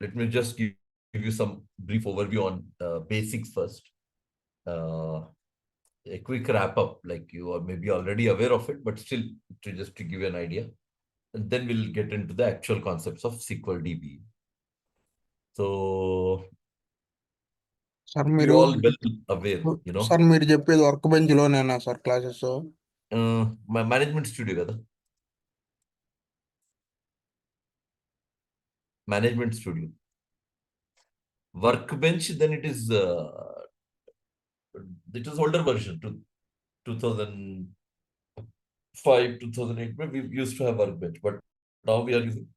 let me just give you some brief overview on basics first. A quick wrap up, like you are maybe already aware of it, but still to give you an idea. And then we'll get into the actual concepts of SQL DBA. So sir you మీరు all well aware, you know. Sir మీరు చెప్పేది workbench లోనేనా sir classes? My management studio kada. Management studio. Workbench, then it is older version to 2005, 2008. We used to have Workbench, but now we are using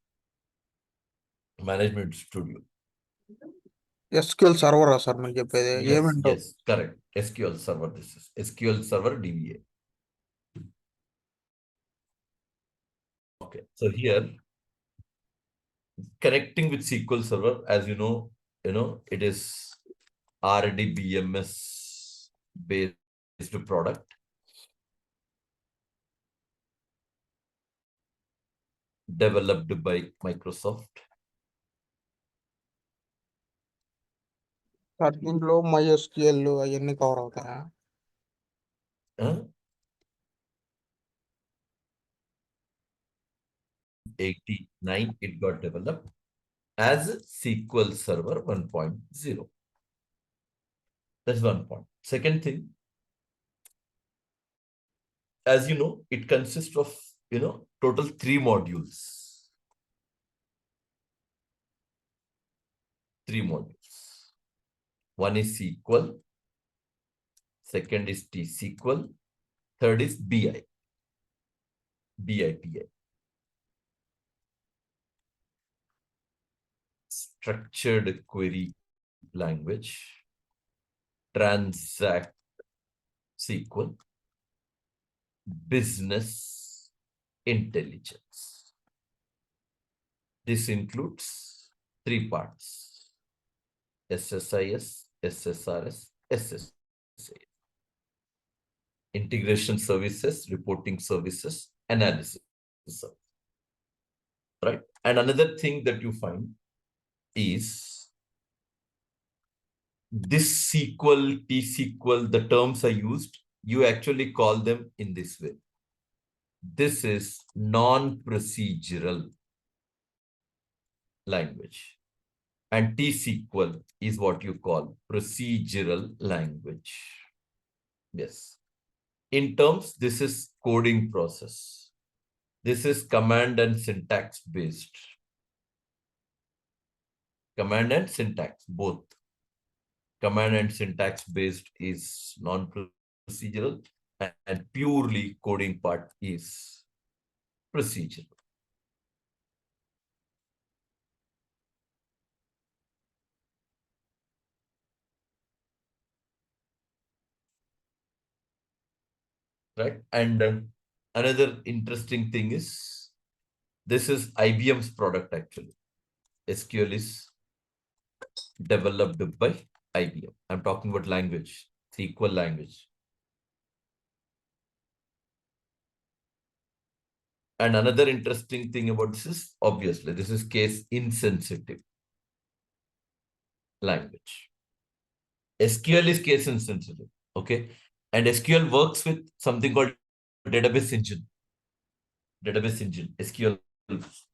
Management Studio. SQL సర్వరా sir మీరు చెప్పేది? ఏమంటావు? Yes, correct. SQL Server. This is SQL Server DBA. Okay, so here connecting with SQL Server, as you know, it is RDBMS based product. Developed by Microsoft. Sir దీంట్లో MySQL అవన్నీ cover అవుతాయా? 89 it got developed as SQL Server 1.0. That's one point. Second thing, as you know, it consists of total 3 modules. 3 modules. One is SQL, second is T-SQL, third is BI. Structured query language, transact SQL, business intelligence. This includes 3 parts: SSIS, SSRS, SSIS. Integration services, reporting services, analysis services. Right? And another thing that you find is this SQL, T-SQL, the terms are used, you actually call them in this way. This is non-procedural language. And T-SQL is what you call procedural language. Yes. In terms, this is coding process. This is command and syntax based. Command and syntax, both. Command and syntax based is non-procedural, and purely coding part is procedural. Right? And another interesting thing is, this is IBM's product actually. SQL is developed by IBM. I'm talking about language, SQL language. And another interesting thing about this is, obviously, this is case insensitive language. SQL is case insensitive, okay? And SQL works with something called database engine. Database engine. SQL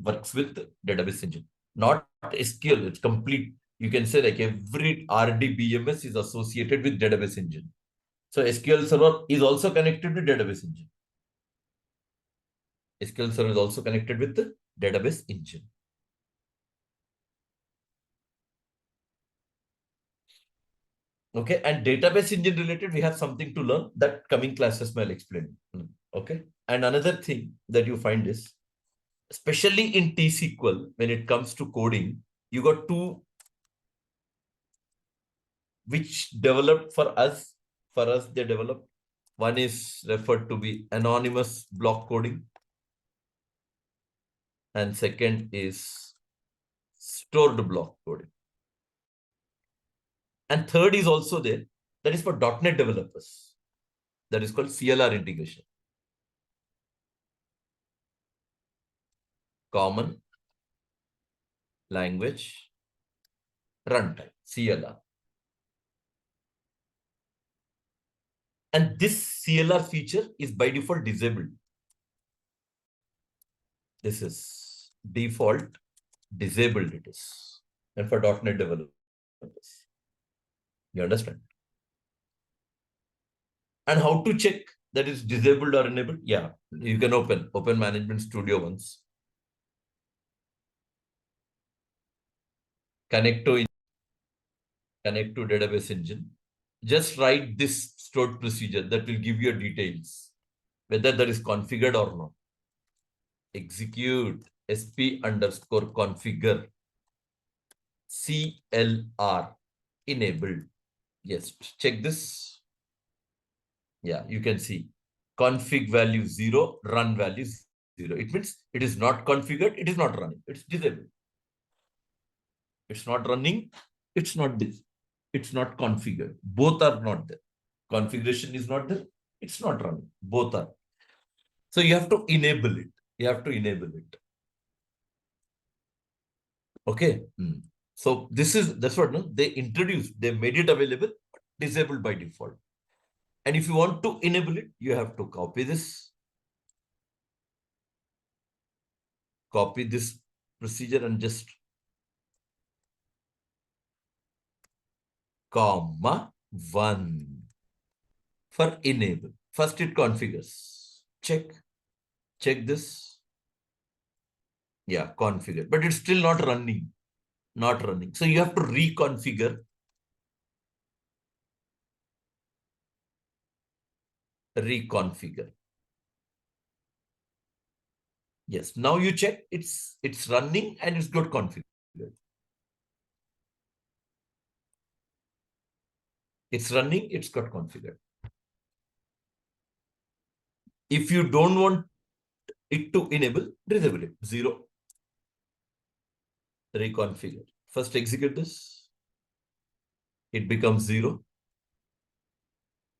works with database engine. Not SQL, it's complete. You can say like every RDBMS is associated with database engine. So SQL Server is also connected to database engine. SQL Server is also connected with the database engine. Okay, and database engine related, we have something to learn that coming classes will explain. Okay, and another thing that you find is, especially in T-SQL, when it comes to coding, you got 2 which developed for us. For us, they developed. One is referred to be anonymous block coding, and second is stored block coding. And third is also there, that is for .NET developers. That is called CLR integration. Common language runtime, CLR. And this CLR feature is by default disabled. This is default disabled it is. And for .NET developers. You understand? And how to check that is disabled or enabled? Yeah, you can open Management Studio once. Connect to database engine. Just write this stored procedure that will give you details, whether that is configured or not. Execute sp_configure CLR enabled. Yes, check this. Yeah, you can see config value 0, run value 0. It means it is not configured, it is not running, it's disabled. It's not running, it's not this. It's not configured. Both are not there. Configuration is not there, it's not running. Both are. So you have to enable it. You have to enable it. Okay. So that's what they introduced. They made it available, disabled by default. And if you want to enable it, you have to copy this procedure and just comma 1 for enable. First it configures. Check this. Yeah, configure. But it's still not running. Not running. So you have to reconfigure. Reconfigure. Yes. Now you check it's running and it's got configured. It's running, it's got configured. If you don't want it to enable, disable it. 0. Reconfigure. First execute this. It becomes 0.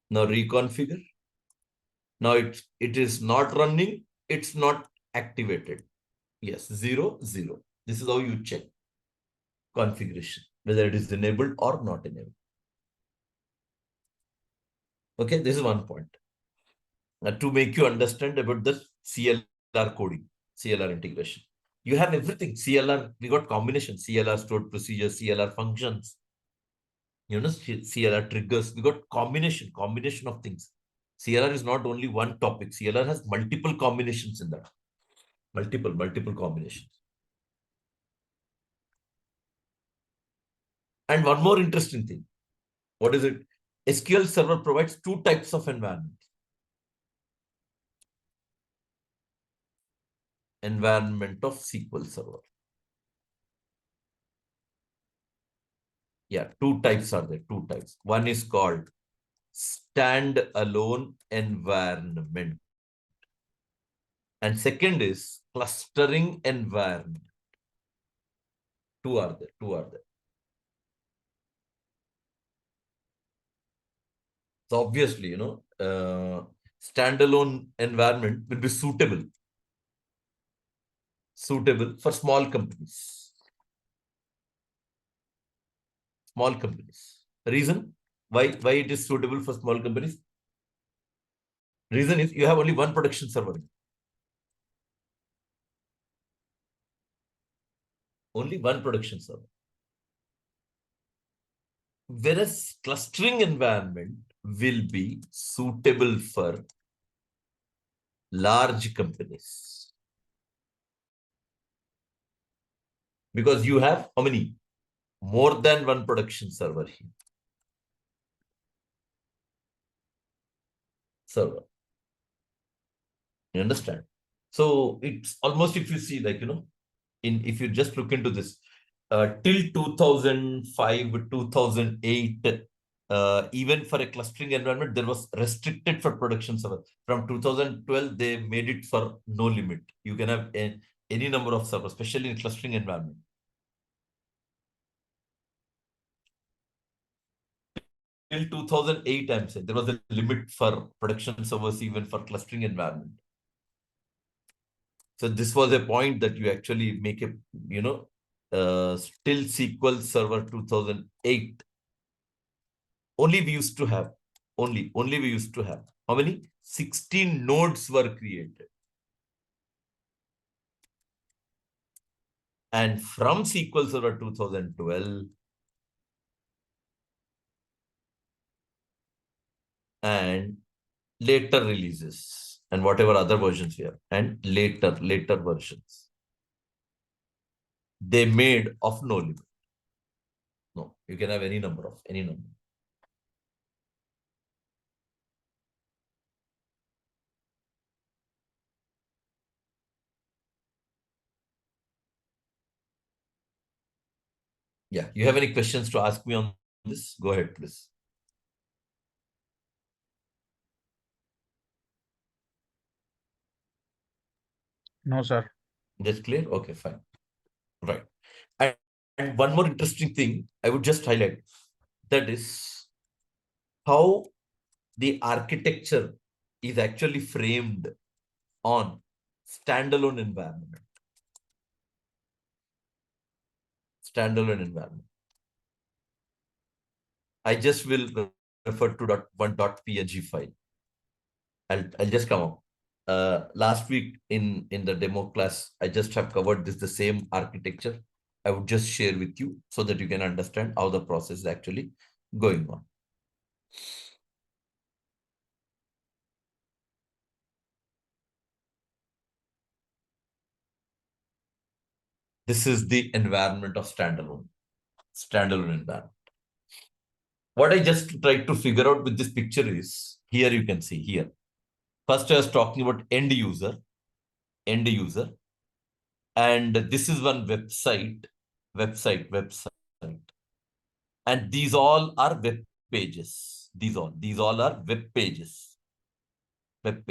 Now reconfigure. Now it is not running. It's not activated. Yes, 0, 0. This is how you check configuration, whether it is enabled or not enabled. Okay, this is one point. Now, to make you understand about the CLR coding, CLR integration. You have everything. CLR, we got combination. CLR stored procedure, CLR functions. You know, CLR triggers. We got combination of things. CLR is not only one topic. CLR has multiple combinations in that. Multiple combinations. And one more interesting thing. What is it? SQL Server provides 2 types of environment. Environment of SQL Server. Yeah, 2 types are there. 2 types. One is called standalone environment. And second is clustering environment. 2 are there. So obviously, you know, standalone environment will be suitable for small companies. Small companies. Reason why it is suitable for small companies? Reason is you have only one production server. Only one production server. Whereas clustering environment will be suitable for large companies. Because you have how many? More than one production server here. Server. You understand? So it's almost, if you see, like, you know, if you just look into this, till 2005, 2008, even for a clustering environment, there was restricted for production server. From 2012, they made it for no limit. You can have any number of servers, especially in clustering environment. Till 2008, I'm saying, there was a limit for production servers, even for clustering environment. So this was a point that you actually make a, you know, till SQL Server 2008, only we used to have, only we used to have, how many? 16 nodes were created. And from SQL Server 2012 and later releases and whatever other versions we have and later versions, they made of no limit. No, you can have any number of any number. Yeah, you have any questions to ask me on this? Go ahead, please. No, sir. That's clear? Okay, fine. Right. And one more interesting thing I would just highlight, that is how the architecture is actually framed on standalone environment. Standalone environment. I just will refer to one.png file. I'll just come up. Last week in the demo class, I just have covered this, the same architecture. I would just share with you so that you can understand how the process is actually going on. This is the environment of standalone environment. What I just tried to figure out with this picture is, here you can see here. First, I was talking about end user. And this is one website. And these all are web pages. These all are web pages. And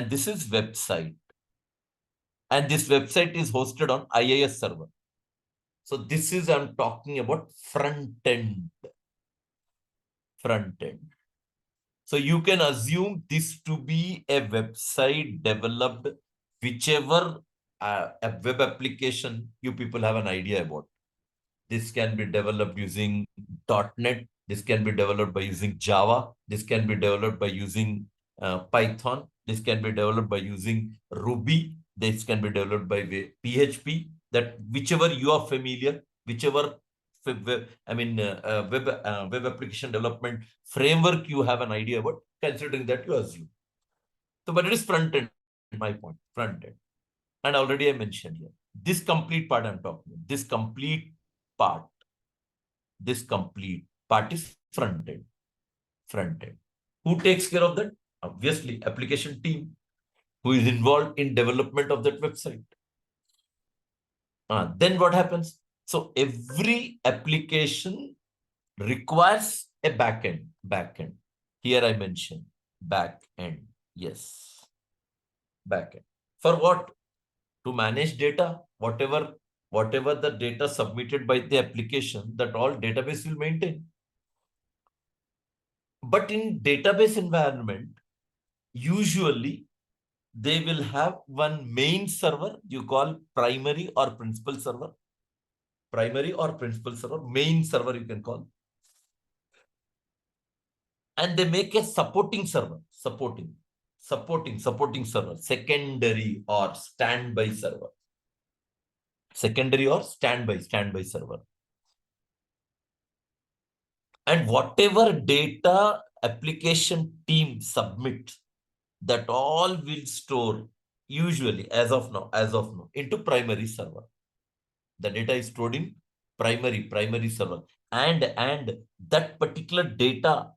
this is website. And this website is hosted on IIS server. So this is, I'm talking about front end. So you can assume this to be a website developed, whichever a web application you people have an idea about. This can be developed using .NET. This can be developed by using Java. This can be developed by using Python. This can be developed by using Ruby. This can be developed by PHP. That whichever you are familiar, whichever web application development framework you have an idea about, considering that you assume. So, but it is front end, my point, front end. And already I mentioned here, this complete part I'm talking about, this complete part is front end. Who takes care of that? Obviously, application team who is involved in development of that website. Then what happens? So every application requires a backend. Here I mentioned backend. Yes. Backend. For what? To manage data, whatever the data submitted by the application, that all database will maintain. But in database environment, usually they will have one main server you call primary or principal server. Main server you can call. And they make a supporting server, supporting server, secondary or standby server. Standby server. And whatever data application team submits, that all will store usually as of now into primary server. The data is stored in primary server. And that particular data's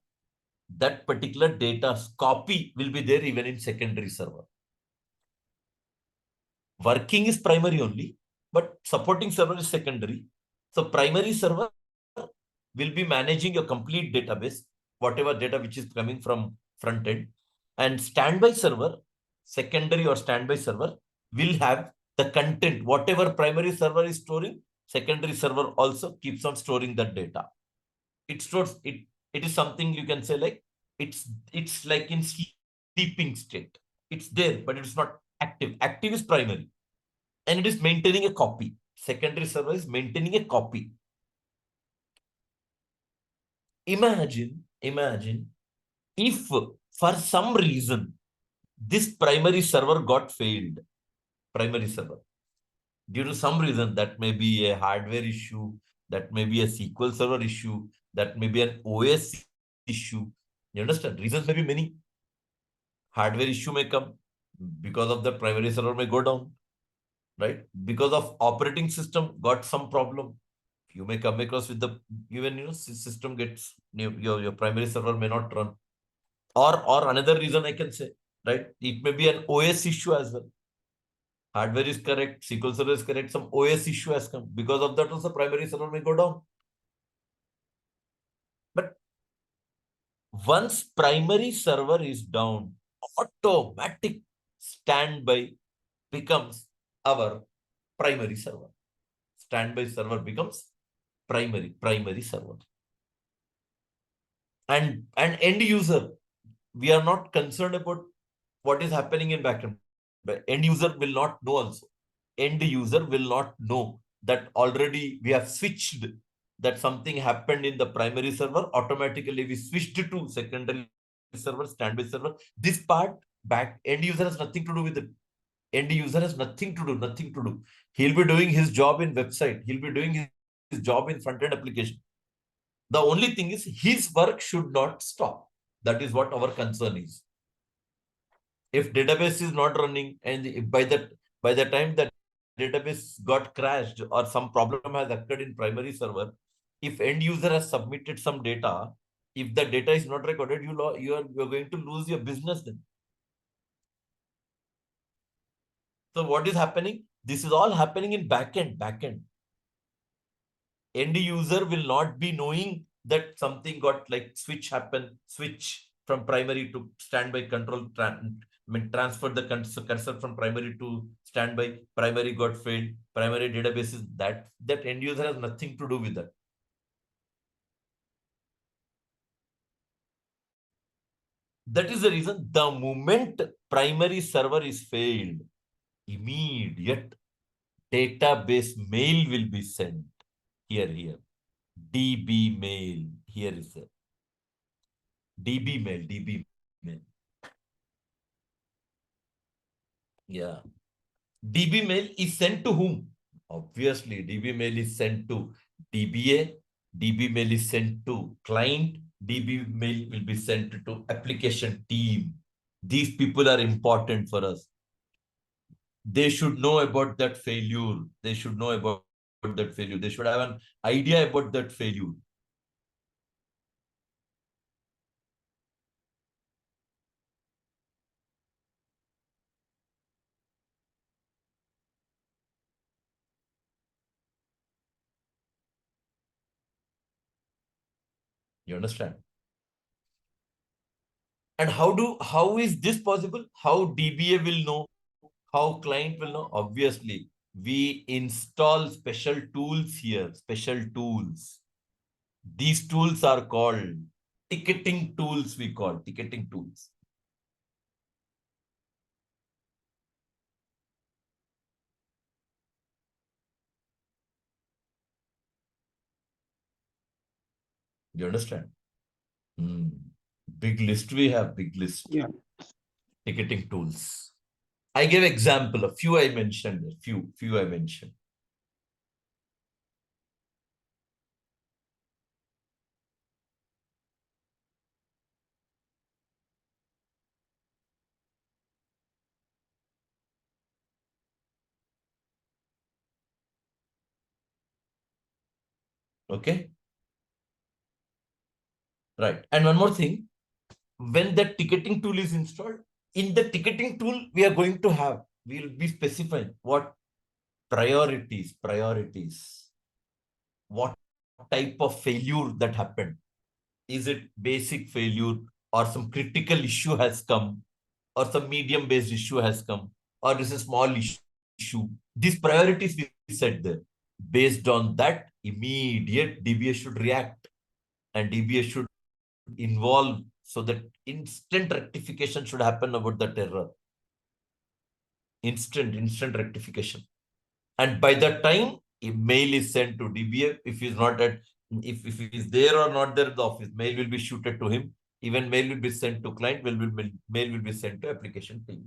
copy will be there even in secondary server. Working is primary only, but supporting server is secondary. So primary server will be managing your complete database, whatever data which is coming from front end. And standby server, secondary or standby server, will have the content, whatever primary server is storing, secondary server also keeps on storing that data. It stores it. It is something you can say like it's like in sleeping state. It's there, but it's not active. Active is primary, and it is maintaining a copy. Secondary server is maintaining a copy. Imagine if for some reason this primary server got failed, primary server, due to some reason, that may be a hardware issue, that may be a SQL server issue, that may be an OS issue. You understand? Reasons may be many. Hardware issue may come because of the primary server may go down, right? Because of operating system got some problem. You may come across with the even system gets your primary server may not run. Or another reason I can say, right? It may be an OS issue as well. Hardware is correct, SQL server is correct, some OS issue has come. Because of that also primary server may go down. But once primary server is down, automatic standby becomes our primary server. Standby server becomes primary server. And end user, we are not concerned about what is happening in backend. But end user will not know also. End user will not know that already we have switched, that something happened in the primary server. Automatically we switched to secondary server, standby server. This part back end user has nothing to do with it. End user has nothing to do. He'll be doing his job in website. He'll be doing his job in front-end application. The only thing is his work should not stop. That is what our concern is. If database is not running and by the time that database got crashed or some problem has occurred in primary server, if end user has submitted some data, if the data is not recorded, you are going to lose your business then. So what is happening? This is all happening in backend. End user will not be knowing that something got like switch from primary to standby control, transfer the cursor from primary to standby, primary got failed, primary databases, that end user has nothing to do with that. That is the reason the moment primary server is failed, immediate database mail will be sent. Here. DB mail. Here is a DB mail. Yeah. DB mail is sent to whom? Obviously, DB mail is sent to DBA. DB mail is sent to client. DB mail will be sent to application team. These people are important for us. They should know about that failure. They should know about that failure. They should have an idea about that failure. You understand? And how is this possible? How DBA will know? How client will know? Obviously, we install special tools here, special tools. These tools are called ticketing tools, we call ticketing tools. You understand? Big list we have, big list. Yeah. Ticketing tools. I gave example, a few I mentioned, few I mentioned. Okay? Right. And one more thing, when the ticketing tool is installed, in the ticketing tool, we'll be specifying what priorities, what type of failure that happened. Is it basic failure, or some critical issue has come, or some medium based issue has come, or is a small issue? These priorities we set there. Based on that, immediate DBA should react, and DBA should involve so that instant rectification should happen about that error. Instant rectification. And by that time, mail is sent to DBA. If he's not at, if he's there or not there in the office, mail will be shooted to him. Even mail will be sent to client, mail will be sent to application team.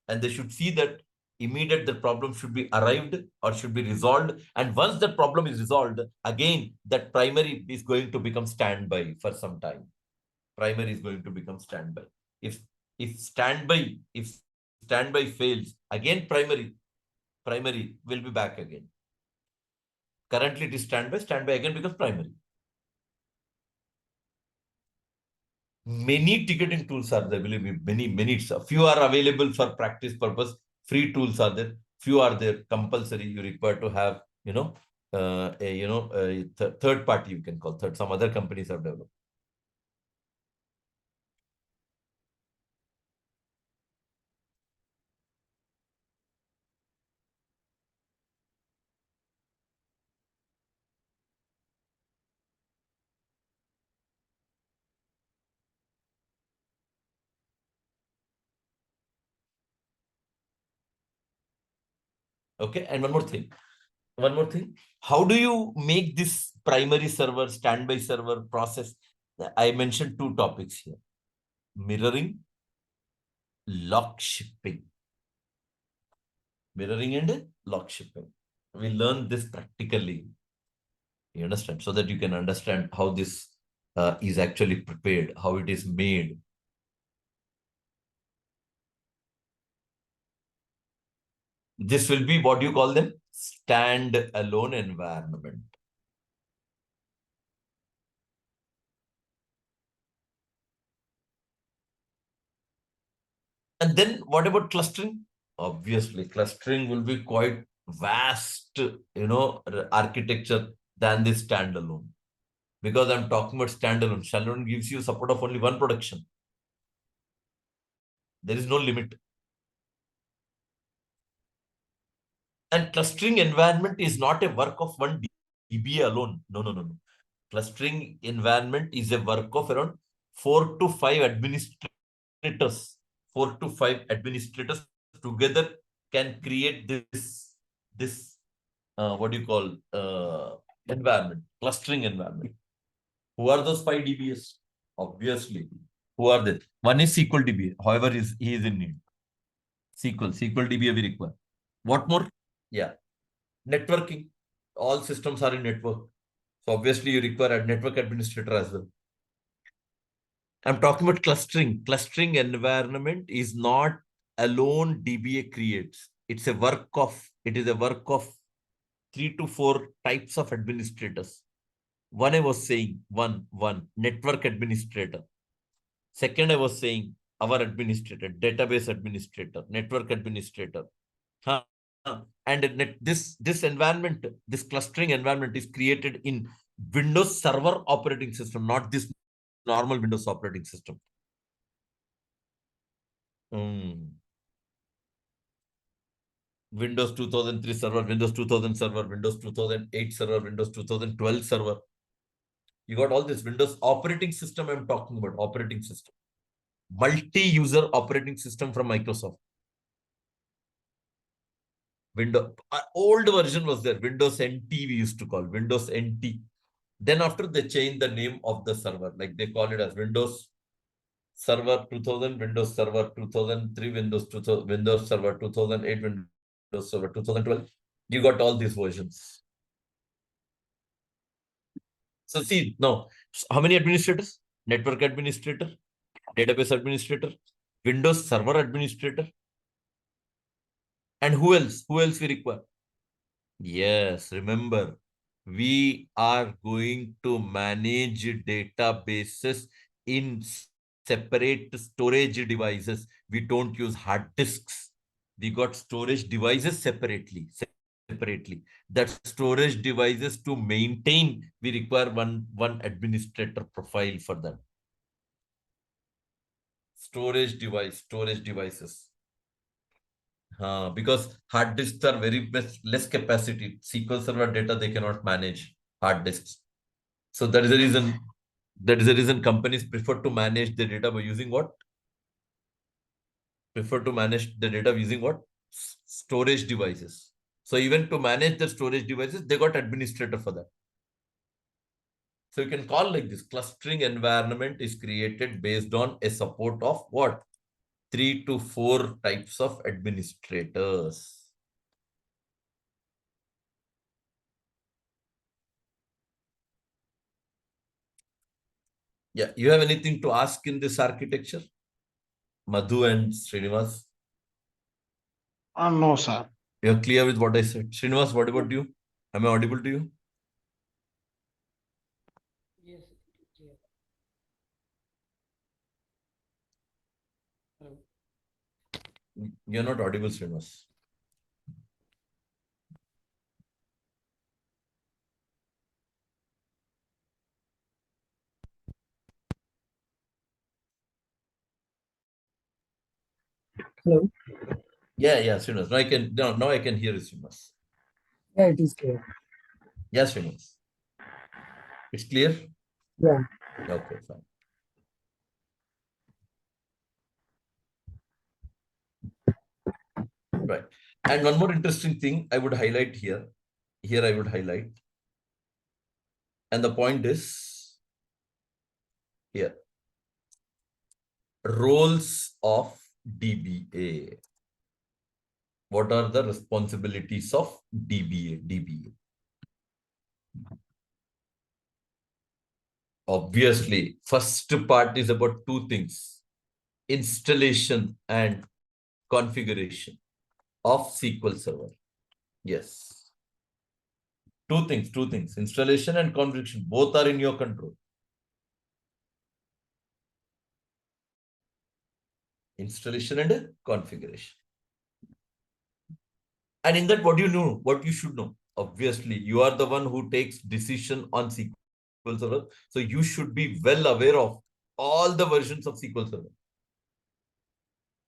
And they should see that immediate the problem should be arrived or should be resolved. And once that problem is resolved, again, that primary is going to become standby for some time. Primary is going to become standby. If standby fails, again primary will be back again. Currently it is standby again becomes primary. Many ticketing tools are there, believe me, many. Few are available for practice purpose. Free tools are there. Few are there compulsory. You require to have, third party, you can call third. Some other companies have developed. Okay, and one more thing. How do you make this primary server, standby server process? I mentioned two topics here: mirroring, lock shipping. Mirroring and lock shipping. We learn this practically. You understand? So that you can understand how this is actually prepared, how it is made. This will be what you call them stand-alone environment. And then what about clustering? Obviously, clustering will be quite vast, architecture than this standalone. Because I'm talking about standalone. Standalone gives you support of only one production. There is no limit. And clustering environment is not a work of one DBA alone. No. Clustering environment is a work of around 4 to 5 administrators. 4 to 5 administrators together can create this what do you call environment, clustering environment. Who are those 5 DBAs? Obviously, who are they? One is SQL DBA. However, he is in need. SQL DBA we require. What more? Yeah, networking. All systems are in network. So obviously you require a network administrator as well. I'm talking about clustering. Clustering environment is not alone DBA creates. It is a work of 3 to 4 types of administrators. One I was saying, one network administrator. Second I was saying our administrator, database administrator, network administrator. And this environment, this clustering environment is created in Windows Server operating system, not this normal Windows operating system. Windows 2003 server, Windows 2000 server, Windows 2008 server, Windows 2012 server. You got all this Windows operating system. I'm talking about operating system. Multi-user operating system from Microsoft. Windows, old version was there. Windows NT we used to call Windows NT. Then after they changed the name of the server, like they call it as Windows Server 2000, Windows Server 2003, Windows Server 2008, Windows Server 2012. You got all these versions. So see, now, how many administrators? Network administrator, database administrator, Windows Server administrator. And who else? Who else we require? Yes, remember, we are going to manage databases in separate storage devices. We don't use hard disks. We got storage devices separately. That storage devices to maintain, we require one administrator profile for them. Storage devices. Because hard disks are very less capacity. SQL Server data, they cannot manage hard disks. So that is the reason. That is the reason companies prefer to manage the data by using what? Prefer to manage the data using what? Storage devices. So even to manage the storage devices, they got administrator for that. So you can call like this: clustering environment is created based on a support of what? 3 to 4 types of administrators. Yeah, you have anything to ask in this architecture? Madhu and Srinivas? No, sir. You're clear with what I said. Srinivas, what about you? Am I audible to you? Yes, clear. Hello. You're not audible, Srinivas. Hello. Yeah, Srinivas. Now I can hear you, Srinivas. Yeah, it is clear. Yes, Srinivas. It's clear? Yeah. Okay, fine. Right. And one more interesting thing I would highlight here. Here I would highlight. And the point is here. Roles of DBA. What are the responsibilities of DBA? Obviously, first part is about two things: installation and configuration of SQL Server. Yes. Two things. Installation and configuration. Both are in your control. Installation and configuration. And in that, what do you know? What you should know? Obviously, you are the one who takes decision on SQL Server. So you should be well aware of all the versions of SQL Server.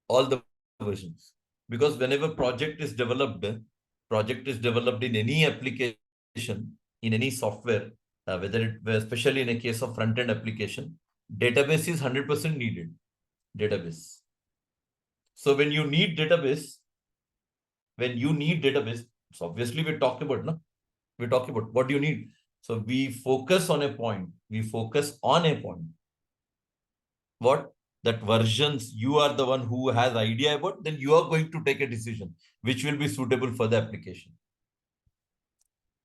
All the versions. Because whenever project is developed in any application, in any software, especially in a case of front-end application, database is 100% needed. Database. So when you need database, so obviously we're talking about, no? We're talking about what do you need. So we focus on a point. What? That versions you are the one who has idea about, then you are going to take a decision which will be suitable for the application.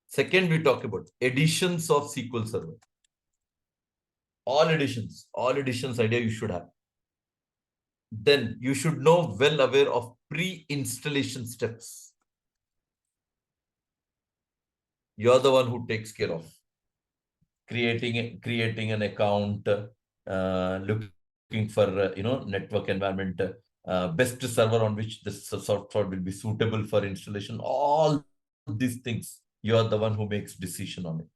Second, we talk about editions of SQL Server. All editions idea you should have. Then you should know well aware of pre-installation steps. You're the one who takes care of creating an account, looking for network environment, best server on which this software will be suitable for installation. All these things, you are the one who makes decision on it.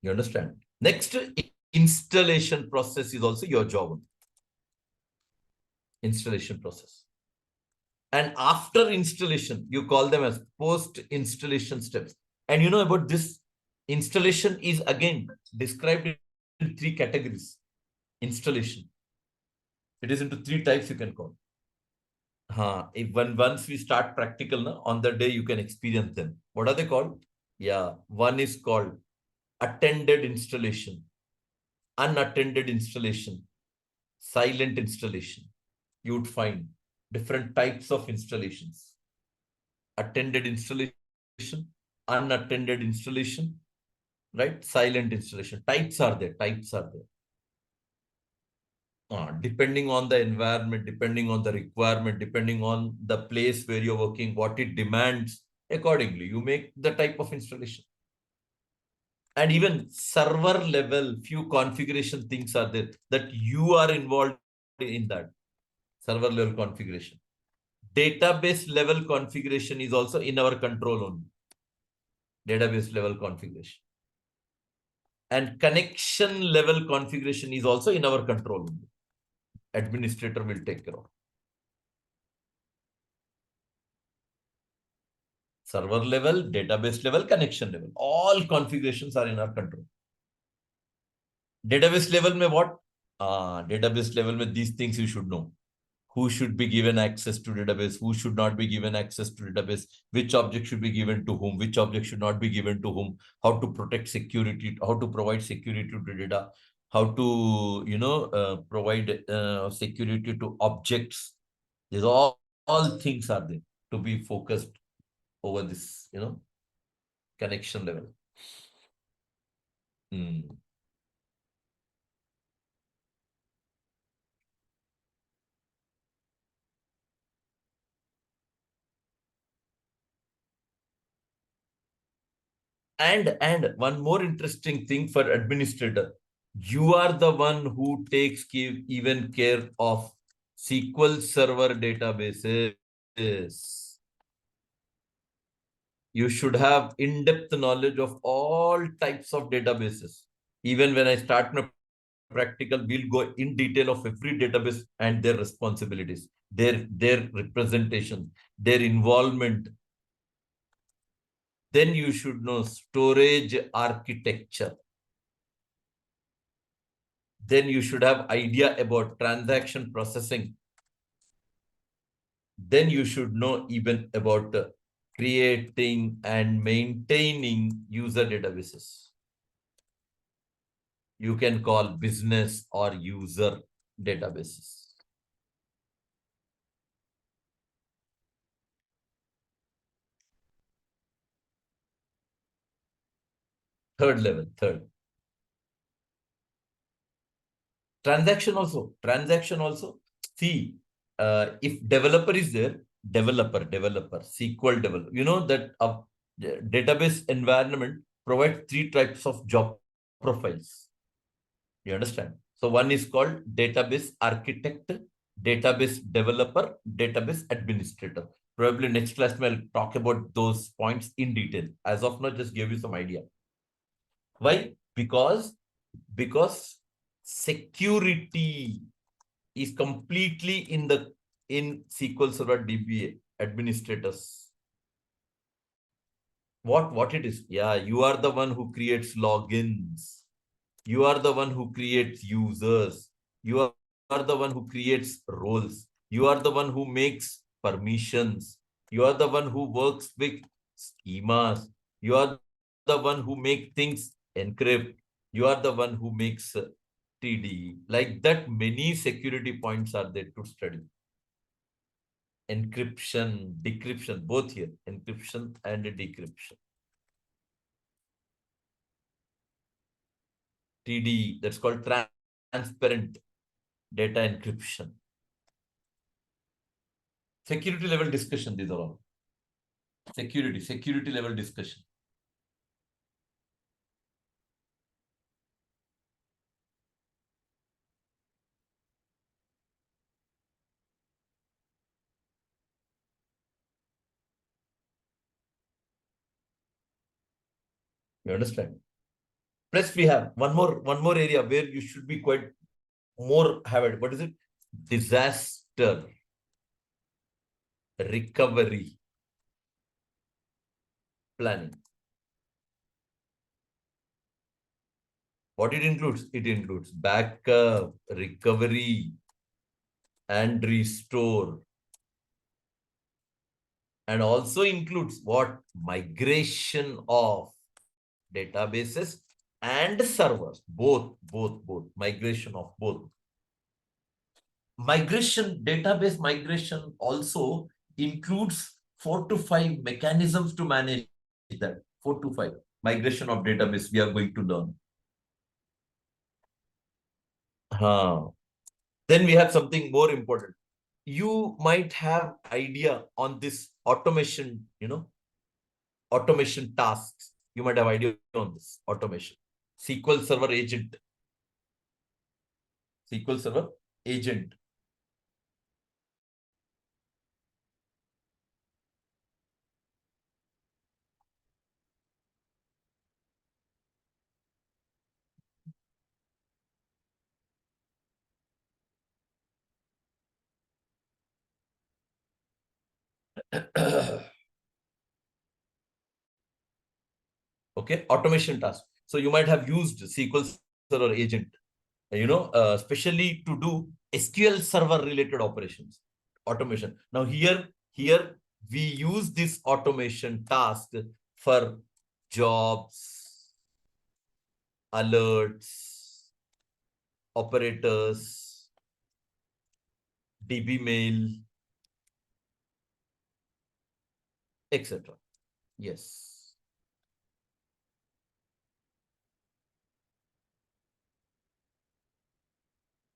You understand? Next, installation process is also your job. Installation process. And after installation, you call them as post-installation steps. And you know about this, installation is again described in 3 categories. Installation. It is into 3 types you can call. Once we start practical, on the day you can experience them. What are they called? Yeah, one is called attended installation, unattended installation, silent installation. You would find different types of installations. Attended installation, unattended installation, right? Silent installation. Types are there. Depending on the environment, depending on the requirement, depending on the place where you're working, what it demands, accordingly, you make the type of installation. And even server level, few configuration things are there that you are involved in that server level configuration. Database level configuration is also in our control only. Database level configuration. And connection level configuration is also in our control only. Administrator will take care of. Server level, database level, connection level. All configurations are in our control. Database level mein what? database level, with these things you should know. Who should be given access to database, who should not be given access to database, which object should be given to whom, which object should not be given to whom, how to protect security, how to provide security to data, how to, provide security to objects. These all things are there to be focused over this, connection level. And one more interesting thing for administrator, you are the one who takes even care of SQL Server databases. You should have in-depth knowledge of all types of databases. Even when I start my practical, we'll go in detail of every database and their responsibilities, their representation, their involvement. Then you should know storage architecture. Then you should have idea about transaction processing. Then you should know even about creating and maintaining user databases. You can call business or user databases. Third level, third. Transaction also. See, if developer is there, developer, SQL developer, you know that a database environment provides 3 types of job profiles. You understand? So one is called database architect, database developer, database administrator. Probably next class I'll talk about those points in detail. As of now, just give you some idea. Why? Because security is completely in SQL Server DBA administrators. What it is? Yeah, you are the one who creates logins. You are the one who creates users. You are the one who creates roles. You are the one who makes permissions. You are the one who works with schemas. You are the one who makes things encrypt. You are the one who makes TD. Like that, many security points are there to study. Encryption, decryption, both here. Encryption and decryption. TD, that's called transparent data encryption. Security level discussion, these are all. Security level discussion. You understand? Plus, we have one more area where you should be quite more have it. What is it? Disaster recovery planning. What it includes? It includes backup, recovery, and restore. And also includes what? Migration of databases and servers. Both. Migration of both. Database migration also includes 4 to 5 mechanisms to manage that. 4 to 5 migration of database we are going to learn. Then we have something more important. You might have idea on this automation, automation tasks. You might have idea on this automation. SQL Server agent. SQL Server agent. Okay, automation task. So you might have used SQL Server agent. especially to do SQL server related operations, automation. Now here we use this automation task for jobs, alerts, operators, DB mail, etc. Yes.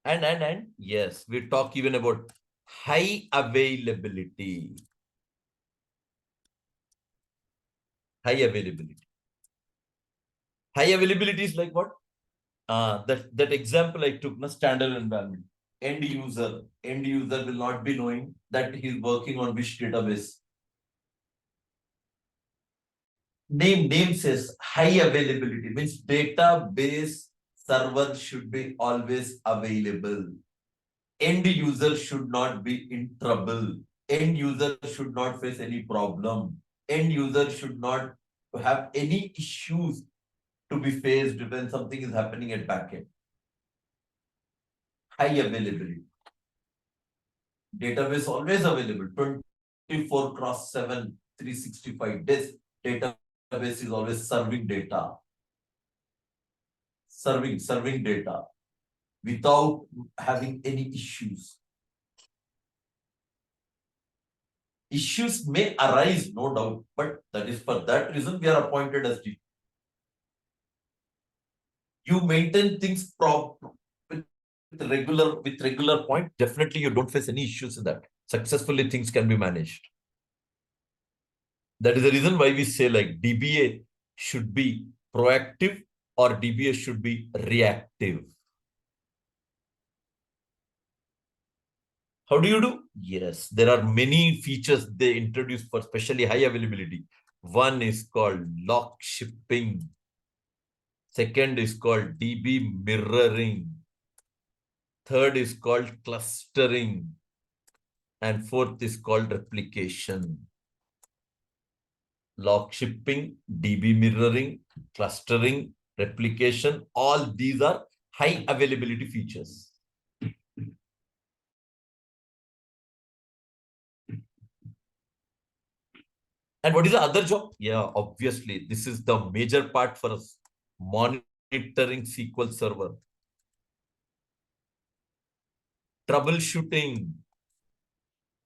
And yes, we talk even about high availability. High availability. High availability is like what? That example I took, standard environment. End user will not be knowing that he's working on which database. Name says high availability, means database server should be always available. End user should not be in trouble. End user should not face any problem. End user should not have any issues to be faced when something is happening at backend. High availability. Database always available. 24/7, 365 days. Database is always serving data. Serving data without having any issues. Issues may arise, no doubt, but that is for that reason we are appointed as DBA. You maintain things with regular point, definitely you don't face any issues in that. Successfully things can be managed. That is the reason why we say like DBA should be proactive or DBA should be reactive. How do you do? Yes, there are many features they introduce for especially high availability. One is called lock shipping. Second is called DB mirroring. Third is called clustering. And fourth is called replication. Lock shipping, DB mirroring, clustering, replication, all these are high availability features. And what is the other job? Yeah, obviously, this is the major part for us. Monitoring SQL Server. Troubleshooting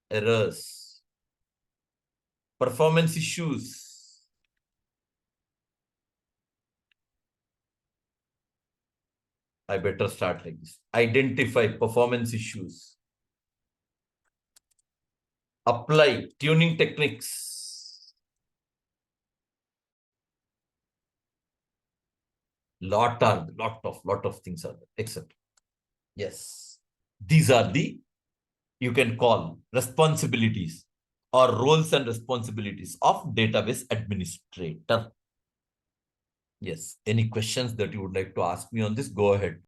errors. Performance issues. I better start like this. Identify performance issues. Apply tuning techniques. Lot of things are there, etc. Yes, these are the, you can call, responsibilities or roles and responsibilities of database administrator. Yes, any questions that you would like to ask me on this, go ahead.